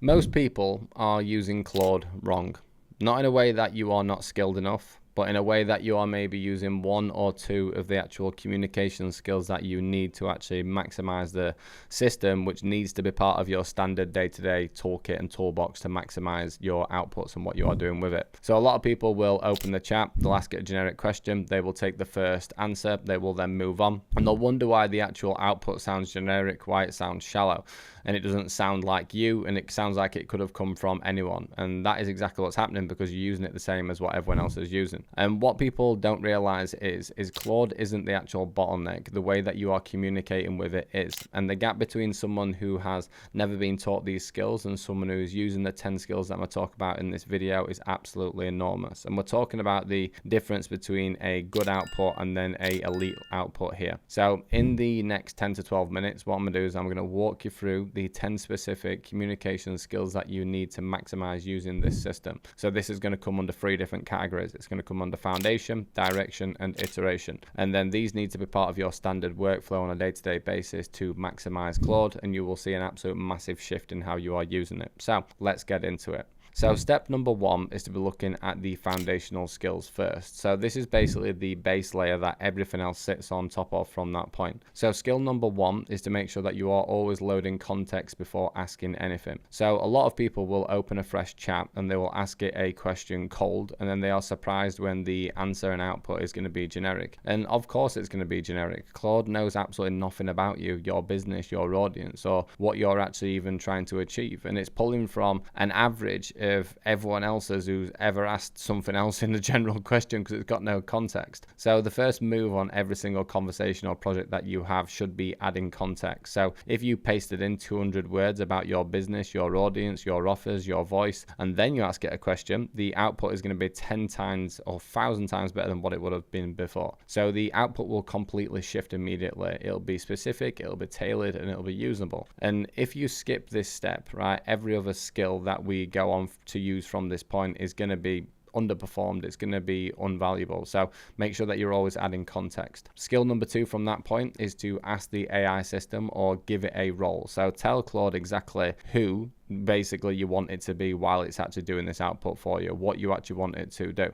Most people are using Claude wrong. Not in a way that you are not skilled enough, but in a way that you are maybe using one or two of the actual communication skills that you need to actually maximize the system, which needs to be part of your standard day-to-day toolkit and toolbox to maximize your outputs and what you are doing with it. So a lot of people will open the chat, they'll ask it a generic question, they will take the first answer, they will then move on, and they'll wonder why the actual output sounds generic, why it sounds shallow, and it doesn't sound like you, and it sounds like it could have come from anyone. And that is exactly what's happening, because you're using it the same as what everyone else is using. And what people don't realize is Claude isn't the actual bottleneck. The way that you are communicating with it is. And the gap between someone who has never been taught these skills and someone who is using the 10 skills that I'm going to talk about in this video is absolutely enormous. And we're talking about the difference between a good output and then a elite output here. So in the next 10 to 12 minutes, what I'm going to do is I'm going to walk you through the 10 specific communication skills that you need to maximize using this system. So this is going to come under 3 different categories. It's going to come under foundation, direction, and iteration. And then these need to be part of your standard workflow on a day-to-day basis to maximize Claude, and you will see an absolute massive shift in how you are using it. So let's get into it. So step number 1 is to be looking at the foundational skills first. So this is basically the base layer that everything else sits on top of from that point. So skill number 1 is to make sure that you are always loading context before asking anything. So a lot of people will open a fresh chat and they will ask it a question cold, and then they are surprised when the answer and output is going to be generic. And of course it's going to be generic. Claude knows absolutely nothing about you, your business, your audience, or what you're actually even trying to achieve. And it's pulling from an average of everyone else's who's ever asked something else in the general question, because it's got no context. So the first move on every single conversation or project that you have should be adding context. So if you pasted in 200 words about your business, your audience, your offers, your voice, and then you ask it a question, the output is going to be 10 times or 1,000 times better than what it would have been before. So the output will completely shift immediately. It'll be specific, it'll be tailored, and it'll be usable. And if you skip this step, right, every other skill that we go on to use from this point is going to be underperformed, it's going to be unvaluable. So make sure that you're always adding context. Skill number 2 from that point is to ask the AI system or give it a role. So tell Claude exactly who basically you want it to be while it's actually doing this output for you, what you actually want it to do.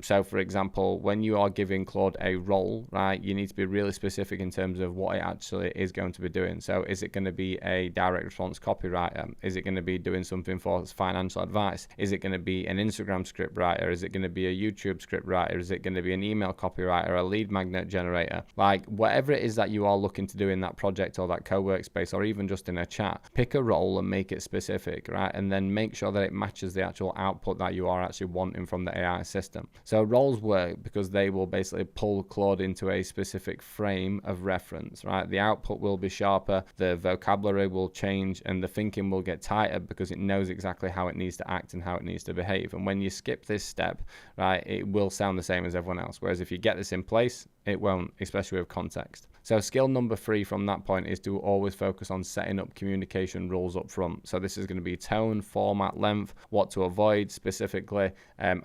So for example, when you are giving Claude a role, right, you need to be really specific in terms of what it actually is going to be doing. So is it going to be a direct response copywriter? Is it going to be doing something for financial advice? Is it going to be an Instagram script writer? Is it going to be a YouTube script writer? Is it going to be an email copywriter, a lead magnet generator? Like whatever it is that you are looking to do in that project or that co-work space, or even just in a chat, pick a role and make it specific, right? And then make sure that it matches the actual output that you are actually wanting from the AI system. So roles work because they will basically pull Claude into a specific frame of reference, right? The output will be sharper, the vocabulary will change, and the thinking will get tighter because it knows exactly how it needs to act and how it needs to behave. And when you skip this step, right, it will sound the same as everyone else. Whereas if you get this in place, it won't, especially with context. So skill number 3 from that point is to always focus on setting up communication rules up front. So this is going to be tone, format, length, what to avoid specifically,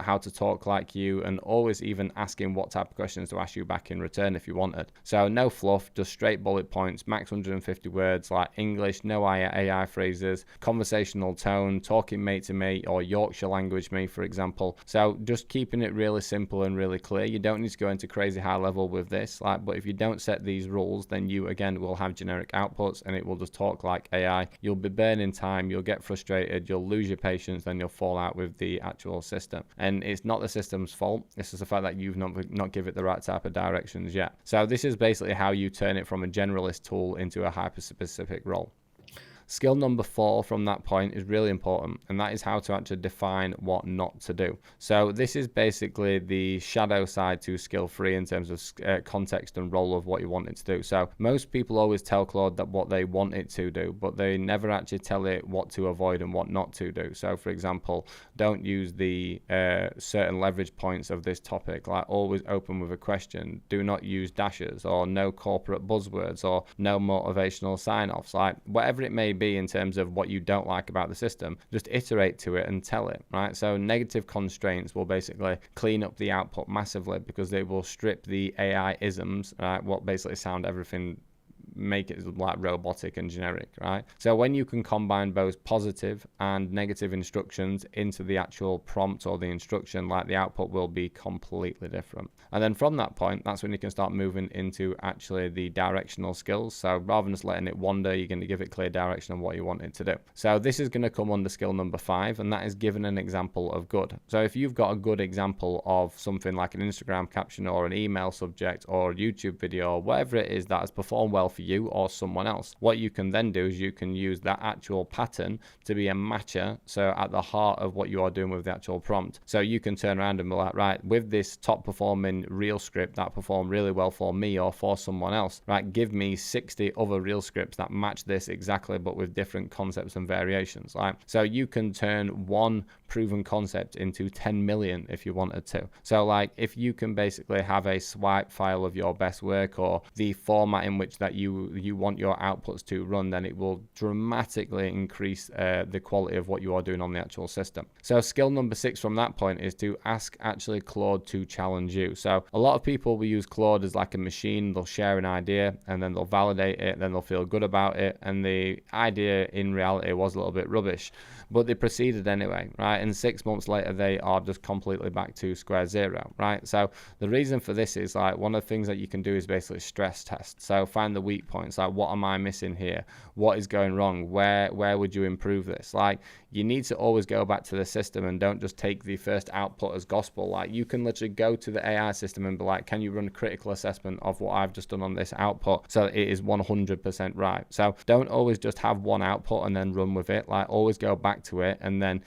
how to talk like you, and always even asking what type of questions to ask you back in return if you wanted. So no fluff, just straight bullet points, max 150 words, like English, no AI phrases, conversational tone, talking mate to mate, or Yorkshire language me, for example. So just keeping it really simple and really clear. You don't need to go into crazy high level with this, but if you don't set these rules, then you again will have generic outputs and it will just talk like AI. You'll be burning time, you'll get frustrated, you'll lose your patience, then you'll fall out with the actual system. And it's not the system's fault, it's just the fact that you've not given it the right type of directions yet. So this is basically how you turn it from a generalist tool into a hyper specific role. Skill number 4 from that point is really important, and that is how to actually define what not to do. So this is basically the shadow side to skill 3 in terms of context and role of what you want it to do. So most people always tell Claude that what they want it to do, but they never actually tell it what to avoid and what not to do. So for example, don't use the certain leverage points of this topic, like always open with a question, do not use dashes, or no corporate buzzwords, or no motivational sign-offs. Like whatever it may be in terms of what you don't like about the system, just iterate to it and tell it, right? So negative constraints will basically clean up the output massively because they will strip the AI isms, right, what basically sound everything make it like robotic and generic, right? So when you can combine both positive and negative instructions into the actual prompt or the instruction, like the output will be completely different. And then from that point, that's when you can start moving into actually the directional skills. So rather than just letting it wander, you're going to give it clear direction on what you want it to do. So this is going to come under skill number 5, and that is given an example of good. So if you've got a good example of something like an Instagram caption or an email subject or a YouTube video or whatever it is that has performed well for you or someone else, what you can then do is you can use that actual pattern to be a matcher, so at the heart of what you are doing with the actual prompt. So you can turn around and be like, right, with this top performing reel script that performed really well for me or for someone else, right, give me 60 other reel scripts that match this exactly but with different concepts and variations, right? So you can turn one proven concept into 10 million if you wanted to. So like if you can basically have a swipe file of your best work or the format in which that you want your outputs to run, then it will dramatically increase the quality of what you are doing on the actual system. So skill number 6 from that point is to ask actually Claude to challenge you. So a lot of people will use Claude as like a machine. They'll share an idea and then they'll validate it, then they'll feel good about it, and the idea in reality was a little bit rubbish, but they proceeded anyway, right? And 6 months later they are just completely back to square zero, right? So the reason for this is like one of the things that you can do is basically stress test. So find the weak points, like what am I missing here, what is going wrong, where would you improve this? Like you need to always go back to the system and don't just take the first output as gospel. Like you can literally go to the AI system and be like, can you run a critical assessment of what I've just done on this output so that it is 100% right? So don't always just have one output and then run with it. Like always go back to it and then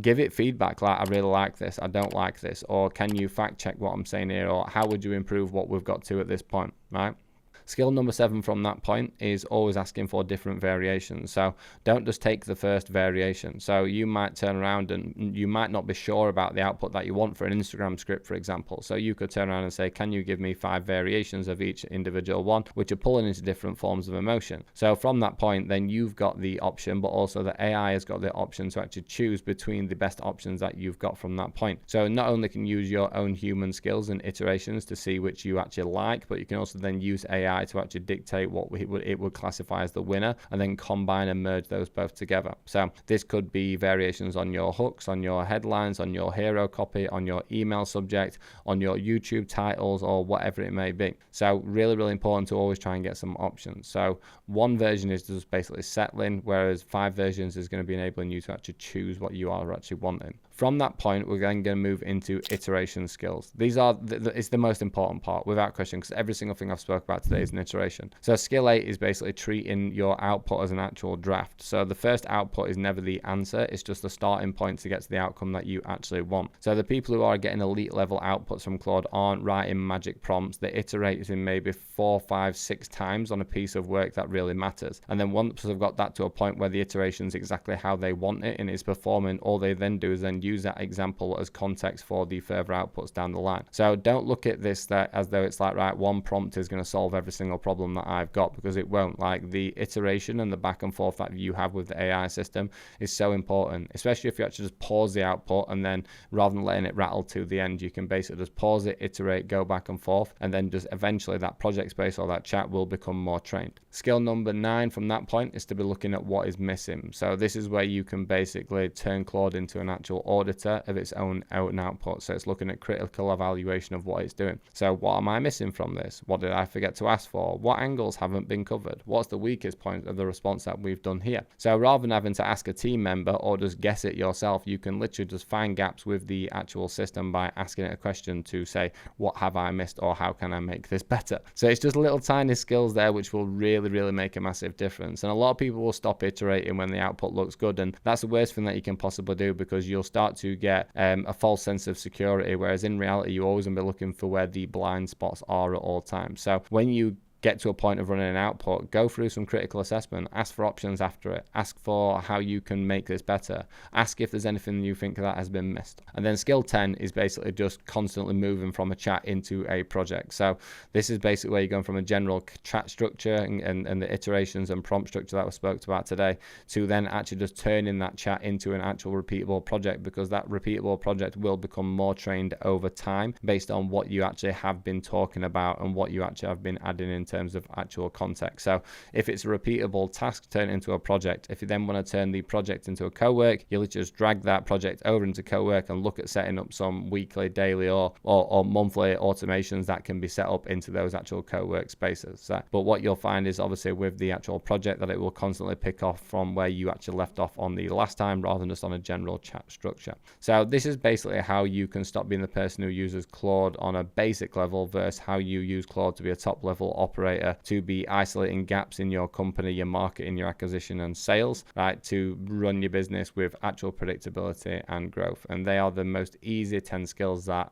give it feedback, like I really like this, I don't like this, or can you fact check what I'm saying here, or how would you improve what we've got to at this point, right? Skill number 7 from that point is always asking for different variations. So don't just take the first variation. So you might turn around and you might not be sure about the output that you want for an Instagram script, for example. So you could turn around and say, can you give me 5 variations of each individual one, which are pulling into different forms of emotion. So from that point, then you've got the option, but also the AI has got the option to actually choose between the best options that you've got from that point. So not only can you use your own human skills and iterations to see which you actually like, but you can also then use AI to actually dictate what it would classify as the winner, and then combine and merge those both together. So this could be variations on your hooks, on your headlines, on your hero copy, on your email subject, on your YouTube titles, or whatever it may be. So really, really important to always try and get some options. So one version is just basically settling, whereas 5 versions is going to be enabling you to actually choose what you are actually wanting. From that point, we're then going to move into iteration skills. These are it's the most important part, without question, because every single thing I've spoke about today is an iteration. So skill 8 is basically treating your output as an actual draft. So the first output is never the answer, it's just the starting point to get to the outcome that you actually want. So the people who are getting elite level outputs from Claude aren't writing magic prompts, they're iterating maybe 4, 5, 6 times on a piece of work that really matters. And then once they've got that to a point where the iteration is exactly how they want it and it's performing, all they then do is then use that example as context for the further outputs down the line. So don't look at this as though it's like, right, one prompt is going to solve every single problem that I've got, because it won't. Like the iteration and the back and forth that you have with the AI system is so important, especially if you actually just pause the output and then rather than letting it rattle to the end, you can basically just pause it, iterate, go back and forth, and then just eventually that project space or that chat will become more trained. Skill number 9 from that point is to be looking at what is missing. So this is where you can basically turn Claude into an actual auditor of its own output. So it's looking at critical evaluation of what it's doing. So what am I missing from this? What did I forget to ask for? What angles haven't been covered? What's the weakest point of the response that we've done here? So rather than having to ask a team member or just guess it yourself, you can literally just find gaps with the actual system by asking it a question to say, what have I missed, or how can I make this better? So it's just little tiny skills there which will really make a massive difference. And a lot of people will stop iterating when the output looks good, and that's the worst thing that you can possibly do, because you'll start to get a false sense of security, whereas in reality you always going to be looking for where the blind spots are at all times. So when you get to a point of running an output, go through some critical assessment, ask for options after it, ask for how you can make this better, ask if there's anything you think that has been missed. And then skill 10 is basically just constantly moving from a chat into a project. So this is basically where you're going from a general chat structure and the iterations and prompt structure that we spoke about today, to then actually just turning that chat into an actual repeatable project, because that repeatable project will become more trained over time based on what you actually have been talking about and what you actually have been adding into terms of actual context. So if it's a repeatable task, turn it into a project. If you then want to turn the project into a co-work, you'll just drag that project over into co-work and look at setting up some weekly, daily, or monthly automations that can be set up into those actual co-work spaces. But what you'll find is obviously with the actual project that it will constantly pick off from where you actually left off on the last time, rather than just on a general chat structure. So this is basically how you can stop being the person who uses Claude on a basic level versus how you use Claude to be a top level operator, to be isolating gaps in your company, your marketing, your acquisition and sales, right, to run your business with actual predictability and growth. And they are the most easy 10 skills that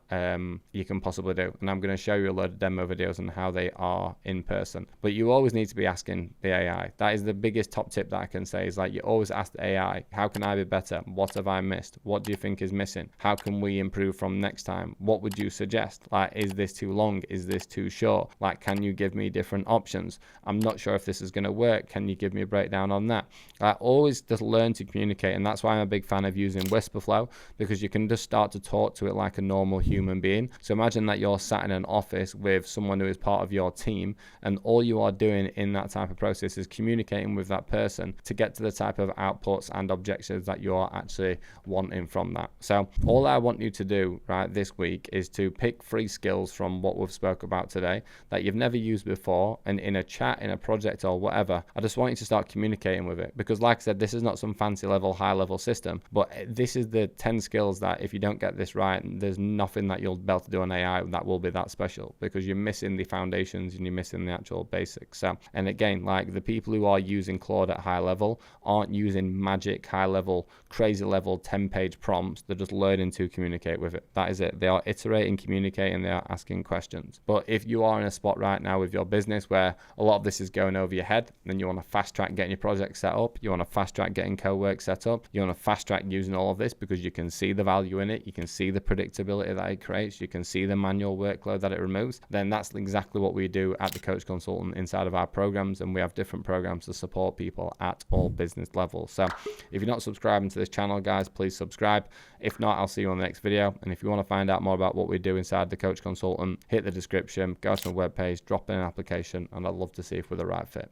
you can possibly do. And I'm going to show you a load of demo videos on how they are in person. But you always need to be asking the AI. That is the biggest top tip that I can say, is like, you always ask the AI, how can I be better? What have I missed? What do you think is missing? How can we improve from next time? What would you suggest? Like, is this too long? Is this too short? Like, can you give me different options? I'm not sure if this is going to work. Can you give me a breakdown on that? I always just learn to communicate, and that's why I'm a big fan of using Whisperflow, because you can just start to talk to it like a normal human being. So imagine that you're sat in an office with someone who is part of your team, and all you are doing in that type of process is communicating with that person to get to the type of outputs and objectives that you are actually wanting from that. So all I want you to do right this week is to pick 3 skills from what we've spoke about today that you've never used before, and in a chat, in a project or whatever, I just want you to start communicating with it. Because like I said, this is not some fancy level, high level system, but this is the 10 skills that if you don't get this right, there's nothing that you'll be able to do on AI that will be that special, because you're missing the foundations and you're missing the actual basics. So, and again, like, the people who are using Claude at high level aren't using magic high level, crazy level 10-page prompts. They're just learning to communicate with it. That is it. They are iterating, communicating, they are asking questions. But if you are in a spot right now with your business where a lot of this is going over your head, then you want to fast track getting your project set up, you want to fast track getting co-work set up, you want to fast track using all of this because you can see the value in it, you can see the predictability that it creates, you can see the manual workload that it removes, then that's exactly what we do at the Coach Consultant inside of our programs. And we have different programs to support people at all business levels. So if you're not subscribing to this channel, guys, please subscribe. If not, I'll see you on the next video. And if you want to find out more about what we do inside the Coach Consultant, hit the description, go to my webpage, drop in an application, and I'd love to see if we're the right fit.